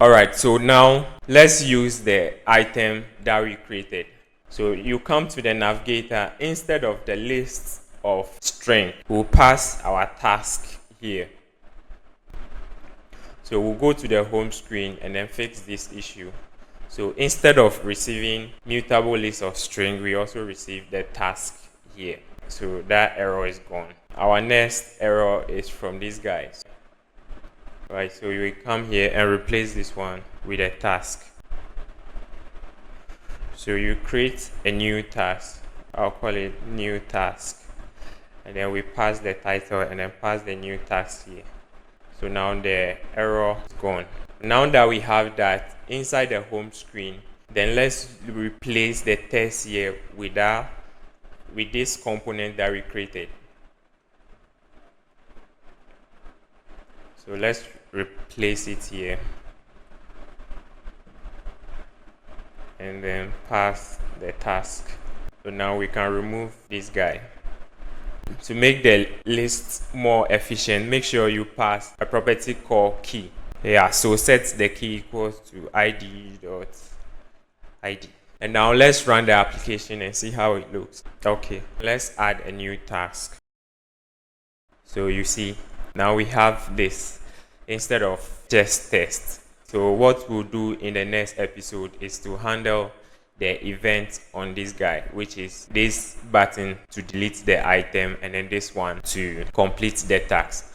Alright, so now let's use the item that we created. So you come to the navigator. Instead of the list of string, we'll pass our task here. So we'll go to the home screen and then fix this issue. So instead of receiving mutable list of string, we also receive the task here. So that error is gone. Our next error is from these guys. Right, so we come here and replace this one with a task. So you create a new task. I'll call it new task. And then we pass the title and then pass the new task here. So now the error is gone. Now that we have that inside the home screen, then let's replace the text here with this component that we created. So let's replace it here and then pass the task. So now we can remove this guy. To make the list more efficient, make sure you pass a property called key. Yeah, so set the key equals to id.id. And now let's run the application and see how it looks. Okay, let's add a new task. So you see, now we have this instead of just test. So what we'll do in the next episode is to handle the event on this guy, which is this button to delete the item and then this one to complete the task.